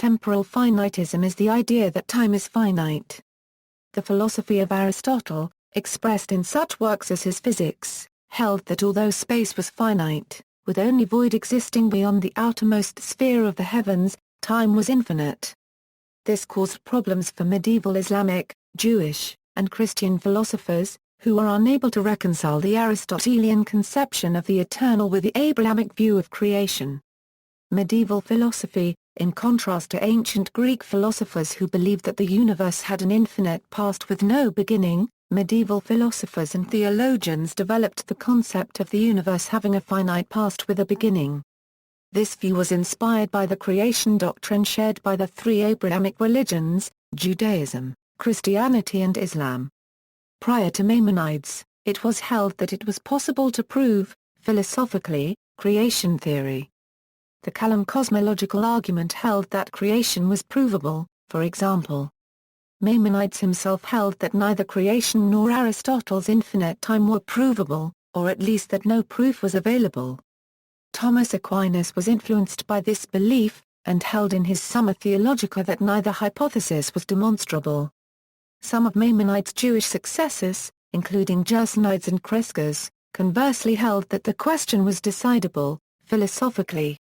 temporal finitism is the idea that time is finite. The philosophy of Aristotle, expressed in such works as his Physics, held that although space was finite, with only void existing beyond the outermost sphere of the heavens, time was infinite. This caused problems for medieval Islamic, Jewish, and Christian philosophers, who were unable to reconcile the Aristotelian conception of the eternal with the Abrahamic view of creation. Medieval philosophy, in contrast to ancient Greek philosophers who believed that the universe had an infinite past with no beginning, medieval philosophers and theologians developed the concept of the universe having a finite past with a beginning. This view was inspired by the creation doctrine shared by the three Abrahamic religions, Judaism, Christianity and Islam. Prior to Maimonides, it was held that it was possible to prove, philosophically, creation theory. The Kalam cosmological argument held that creation was provable, for example. Maimonides himself held that neither creation nor Aristotle's infinite time were provable, or at least that no proof was available. Thomas Aquinas was influenced by this belief, and held in his Summa Theologica that neither hypothesis was demonstrable. Some of Maimonides' Jewish successors, including Gersonides and Crescas, conversely held that the question was decidable, philosophically.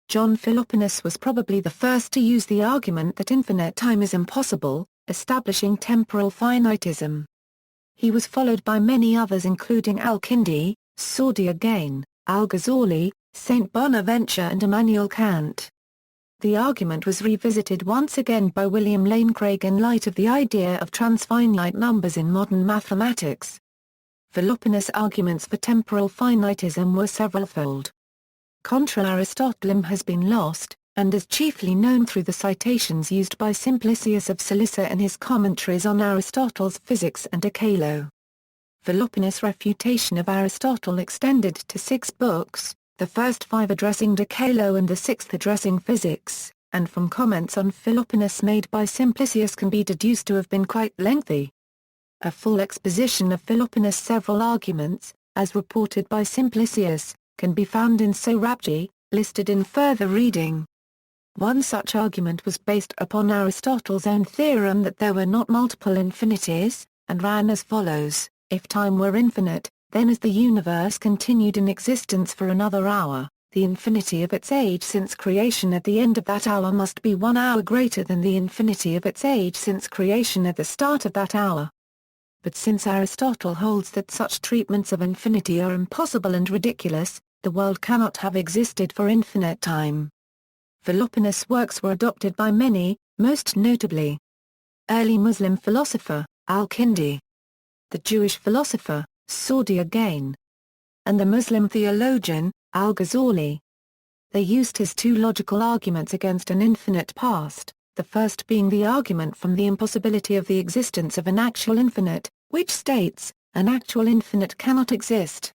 John Philoponus was probably the first to use the argument that infinite time is impossible, establishing temporal finitism. He was followed by many others including Al-Kindi, Sordi again, Al-Ghazali, Saint Bonaventure and Immanuel Kant. The argument was revisited once again by William Lane Craig in light of the idea of transfinite numbers in modern mathematics. Philoponus' arguments for temporal finitism were severalfold. Contra Aristotelium has been lost, and is chiefly known through the citations used by Simplicius of Cilicia in his commentaries on Aristotle's Physics and Decalo. Philoponus' refutation of Aristotle extended to 6 books, the first 5 addressing Decalo and the 6th addressing Physics, and from comments on Philoponus made by Simplicius can be deduced to have been quite lengthy. A full exposition of Philoponus' several arguments, as reported by Simplicius, can be found in Sorabji, listed in further reading. One such argument was based upon Aristotle's own theorem that there were not multiple infinities, and ran as follows: if time were infinite, then as the universe continued in existence for another hour, the infinity of its age since creation at the end of that hour must be 1 hour greater than the infinity of its age since creation at the start of that hour. But since Aristotle holds that such treatments of infinity are impossible and ridiculous, the world cannot have existed for infinite time. Philoponus' works were adopted by many, most notably early Muslim philosopher, Al-Kindi, the Jewish philosopher, Sordi again, and the Muslim theologian, Al-Ghazali. They used his 2 logical arguments against an infinite past, the first being the argument from the impossibility of the existence of an actual infinite, which states, an actual infinite cannot exist.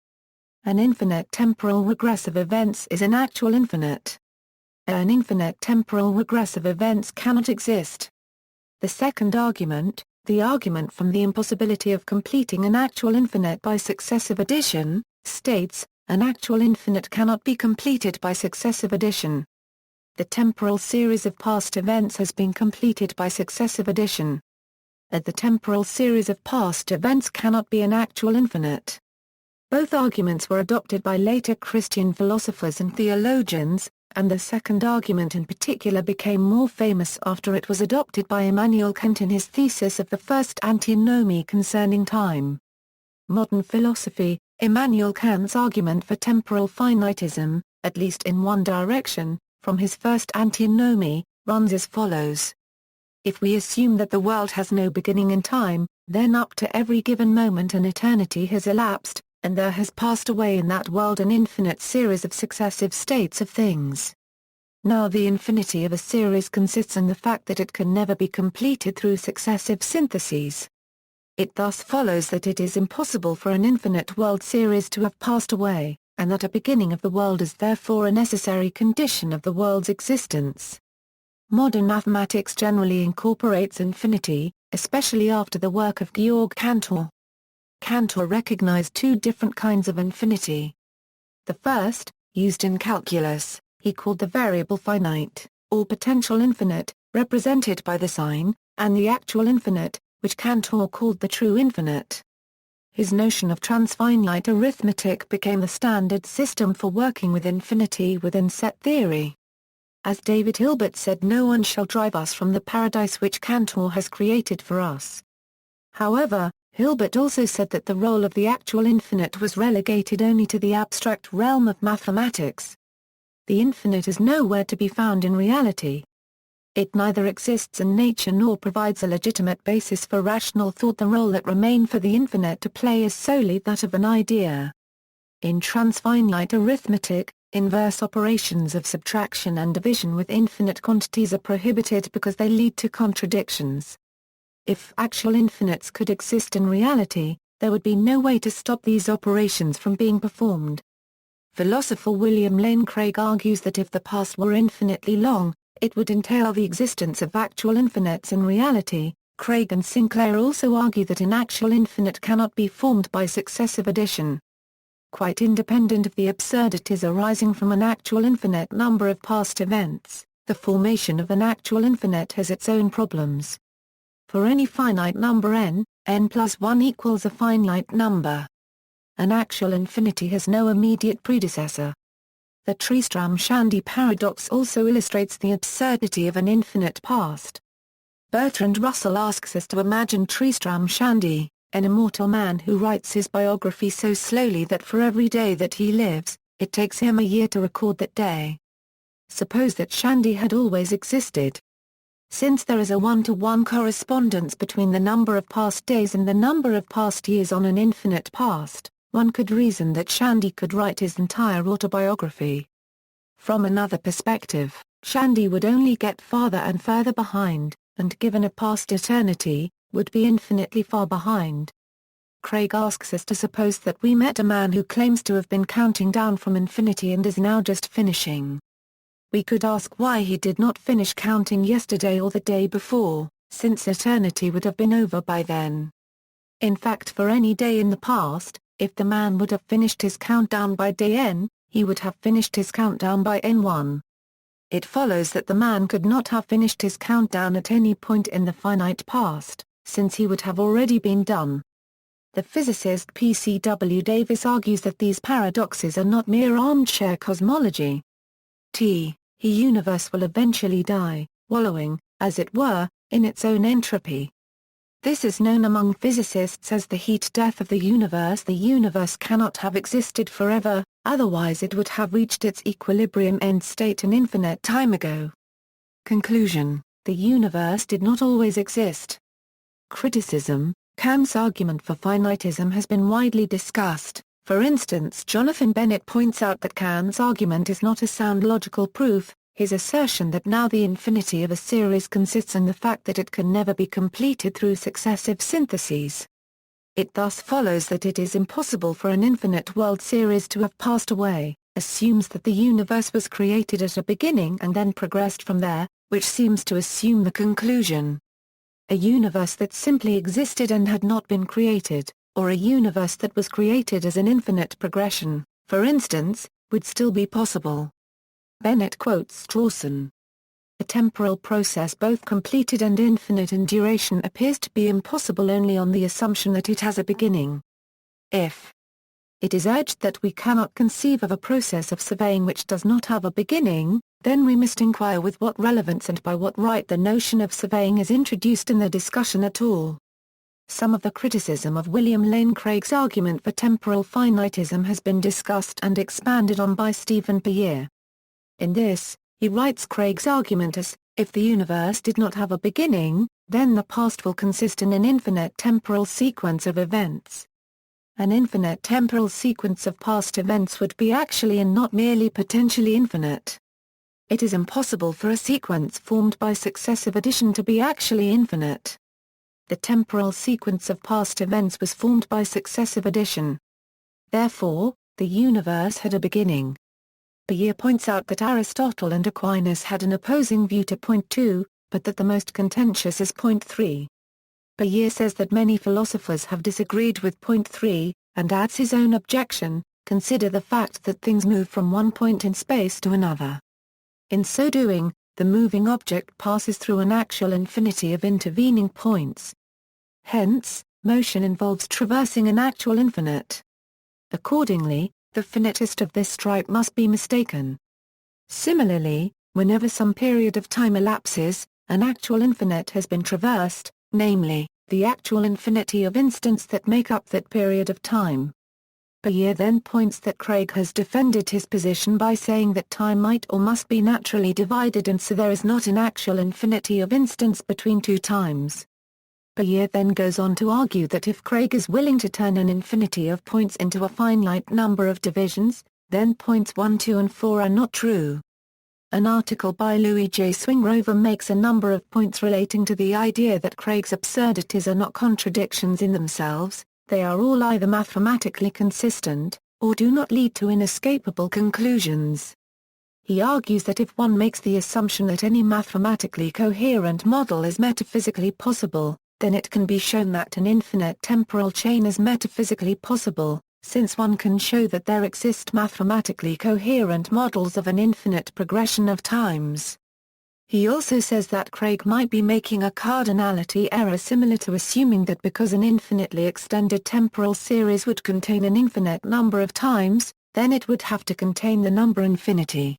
An infinite temporal regress of events is an actual infinite. An infinite temporal regress of events cannot exist. The second argument, the argument from the impossibility of completing an actual infinite by successive addition, states, an actual infinite cannot be completed by successive addition. The temporal series of past events has been completed by successive addition. The temporal series of past events cannot be an actual infinite. Both arguments were adopted by later Christian philosophers and theologians, and the second argument in particular became more famous after it was adopted by Immanuel Kant in his thesis of the first antinomy concerning time. Modern philosophy, Immanuel Kant's argument for temporal finitism, at least in one direction, from his first antinomy, runs as follows. If we assume that the world has no beginning in time, then up to every given moment an eternity has elapsed, and there has passed away in that world an infinite series of successive states of things. Now the infinity of a series consists in the fact that it can never be completed through successive syntheses. It thus follows that it is impossible for an infinite world series to have passed away, and that a beginning of the world is therefore a necessary condition of the world's existence. Modern mathematics generally incorporates infinity, especially after the work of Georg Cantor. Cantor recognized 2 different kinds of infinity. The first, used in calculus, he called the variable finite, or potential infinite, represented by the sign, and the actual infinite, which Cantor called the true infinite. His notion of transfinite arithmetic became the standard system for working with infinity within set theory. As David Hilbert said, no one shall drive us from the paradise which Cantor has created for us. However, Hilbert also said that the role of the actual infinite was relegated only to the abstract realm of mathematics. The infinite is nowhere to be found in reality. It neither exists in nature nor provides a legitimate basis for rational thought. The role that remains for the infinite to play is solely that of an idea. In transfinite arithmetic, inverse operations of subtraction and division with infinite quantities are prohibited because they lead to contradictions. If actual infinites could exist in reality, there would be no way to stop these operations from being performed. Philosopher William Lane Craig argues that if the past were infinitely long, it would entail the existence of actual infinites in reality. Craig and Sinclair also argue that an actual infinite cannot be formed by successive addition. Quite independent of the absurdities arising from an actual infinite number of past events, the formation of an actual infinite has its own problems. For any finite number n, n plus 1 equals a finite number. An actual infinity has no immediate predecessor. The Tristram-Shandy paradox also illustrates the absurdity of an infinite past. Bertrand Russell asks us to imagine Tristram-Shandy, an immortal man who writes his biography so slowly that for every day that he lives, it takes him a year to record that day. Suppose that Shandy had always existed. Since there is a one-to-one correspondence between the number of past days and the number of past years on an infinite past, one could reason that Shandy could write his entire autobiography. From another perspective, Shandy would only get farther and further behind, and given a past eternity, would be infinitely far behind. Craig asks us to suppose that we met a man who claims to have been counting down from infinity and is now just finishing. We could ask why he did not finish counting yesterday or the day before, since eternity would have been over by then. In fact, for any day in the past, if the man would have finished his countdown by day n, he would have finished his countdown by n1. It follows that the man could not have finished his countdown at any point in the finite past, since he would have already been done. The physicist P.C.W. Davis argues that these paradoxes are not mere armchair cosmology. The universe will eventually die, wallowing, as it were, in its own entropy. This is known among physicists as the heat death of the universe. The universe cannot have existed forever, otherwise it would have reached its equilibrium end state an infinite time ago. Conclusion: the universe did not always exist. Criticism: Kant's argument for finitism has been widely discussed. For instance, Jonathan Bennett points out that Kant's argument is not a sound logical proof. His assertion that now the infinity of a series consists in the fact that it can never be completed through successive syntheses. It thus follows that it is impossible for an infinite world series to have passed away, assumes that the universe was created at a beginning and then progressed from there, which seems to assume the conclusion: a universe that simply existed and had not been created, or a universe that was created as an infinite progression, for instance, would still be possible. Bennett quotes Strawson. A temporal process both completed and infinite in duration appears to be impossible only on the assumption that it has a beginning. If it is urged that we cannot conceive of a process of surveying which does not have a beginning, then we must inquire with what relevance and by what right the notion of surveying is introduced in the discussion at all. Some of the criticism of William Lane Craig's argument for temporal finitism has been discussed and expanded on by Stephen Peyer. In this, he writes Craig's argument as, if the universe did not have a beginning, then the past will consist in an infinite temporal sequence of events. An infinite temporal sequence of past events would be actually and not merely potentially infinite. It is impossible for a sequence formed by successive addition to be actually infinite. The temporal sequence of past events was formed by successive addition. Therefore, the universe had a beginning. Peyer points out that Aristotle and Aquinas had an opposing view to point 2, but that the most contentious is point 3. Peyer says that many philosophers have disagreed with point 3, and adds his own objection: consider the fact that things move from one point in space to another. In so doing, the moving object passes through an actual infinity of intervening points. Hence, motion involves traversing an actual infinite. Accordingly, the finitist of this stripe must be mistaken. Similarly, whenever some period of time elapses, an actual infinite has been traversed, namely, the actual infinity of instants that make up that period of time. Bayer then points that Craig has defended his position by saying that time might or must be naturally divided, and so there is not an actual infinity of instants between two times. Bayer then goes on to argue that if Craig is willing to turn an infinity of points into a finite number of divisions, then points 1, 2 and 4 are not true. An article by Louis J. Swingrover makes a number of points relating to the idea that Craig's absurdities are not contradictions in themselves, they are all either mathematically consistent, or do not lead to inescapable conclusions. He argues that if one makes the assumption that any mathematically coherent model is metaphysically possible, then it can be shown that an infinite temporal chain is metaphysically possible, since one can show that there exist mathematically coherent models of an infinite progression of times. He also says that Craig might be making a cardinality error similar to assuming that because an infinitely extended temporal series would contain an infinite number of times, then it would have to contain the number infinity.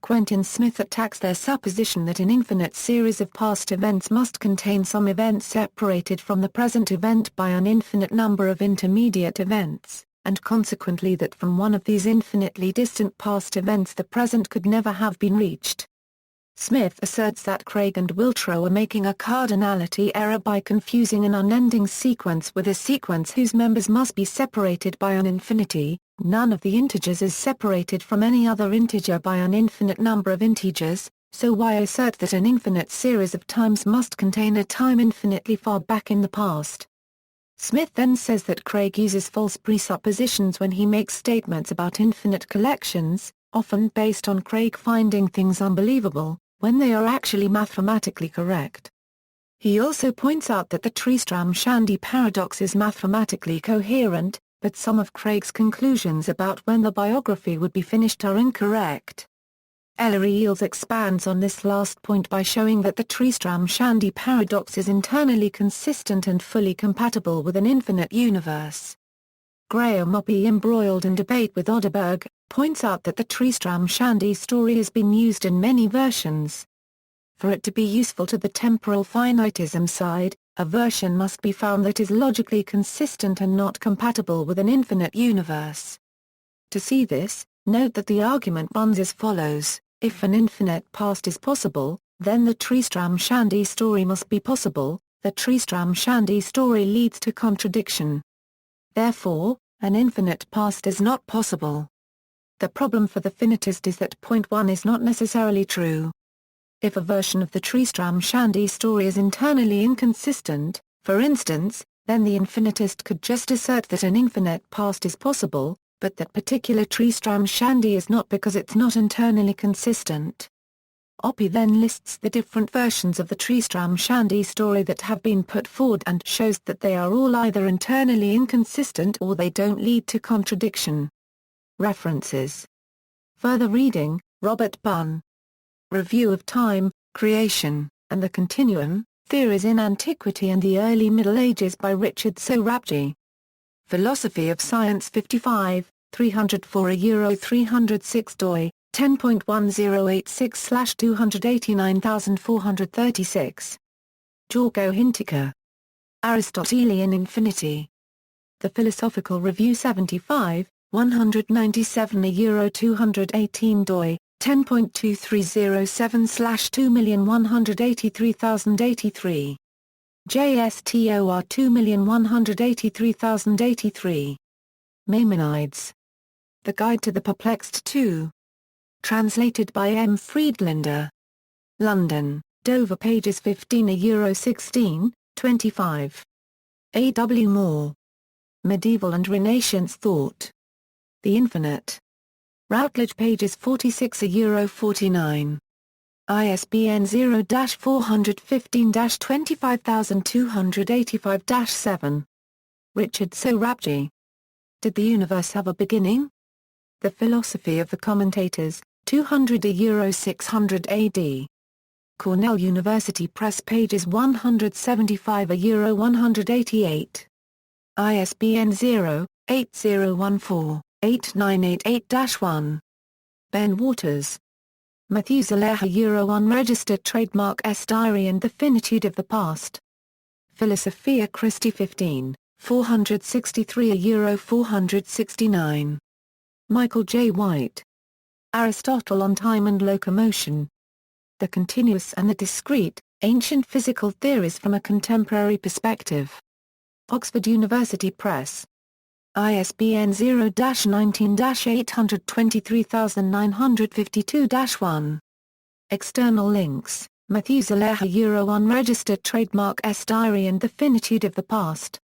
Quentin Smith attacks their supposition that an infinite series of past events must contain some events separated from the present event by an infinite number of intermediate events, and consequently that from one of these infinitely distant past events the present could never have been reached. Smith asserts that Craig and Wiltrow are making a cardinality error by confusing an unending sequence with a sequence whose members must be separated by an infinity. None of the integers is separated from any other integer by an infinite number of integers, so why assert that an infinite series of times must contain a time infinitely far back in the past? Smith then says that Craig uses false presuppositions when he makes statements about infinite collections, often based on Craig finding things unbelievable, when they are actually mathematically correct. He also points out that the Tristram-Shandy paradox is mathematically coherent, but some of Craig's conclusions about when the biography would be finished are incorrect. Ellery Eales expands on this last point by showing that the Tristram-Shandy paradox is internally consistent and fully compatible with an infinite universe. Graham Oppy, embroiled in debate with Oderberg, points out that the Tristram-Shandy story has been used in many versions. For it to be useful to the temporal finitism side, a version must be found that is logically consistent and not compatible with an infinite universe. To see this, note that the argument runs as follows: if an infinite past is possible, then the Tristram-Shandy story must be possible. The Tristram-Shandy story leads to contradiction. Therefore, an infinite past is not possible. The problem for the finitist is that point 1 is not necessarily true. If a version of the Tristram-Shandy story is internally inconsistent, for instance, then the infinitist could just assert that an infinite past is possible, but that particular Tristram-Shandy is not because it's not internally consistent. Oppy then lists the different versions of the Tristram-Shandy story that have been put forward and shows that they are all either internally inconsistent or they don't lead to contradiction. References. Further reading: Robert Bunn. Review of Time, Creation, and the Continuum, Theories in Antiquity and the Early Middle Ages by Richard Sorabji. Philosophy of Science 55, 304 306 doi, 10.1086/289436. Jorgo Hintika. Aristotelian Infinity. The Philosophical Review 75, 197 218 doi, 10.2307/2183083. JSTOR 2183083. Maimonides. The Guide to the Perplexed 2. Translated by M. Friedlander. London, Dover pages 15 25. A. W. Moore. Medieval and Renaissance Thought. The Infinite. Routledge pages 46 49. ISBN 0-415-25285-7. Richard Sorabji. Did the Universe Have a Beginning? The Philosophy of the Commentators, 200 600 AD. Cornell University Press pages 175-188. ISBN 0-8014-8988-1. Ben Waters. Methuselah Unregistered Trademark S. Diary and the Finitude of the Past. Philosophia Christi 15, 463-469. Michael J. White. Aristotle on Time and Locomotion. The Continuous and the Discrete, Ancient Physical Theories from a Contemporary Perspective. Oxford University Press. ISBN 0-19-823952-1. External links, Methuselah Unregistered Trademark S. Diary and the Finitude of the Past.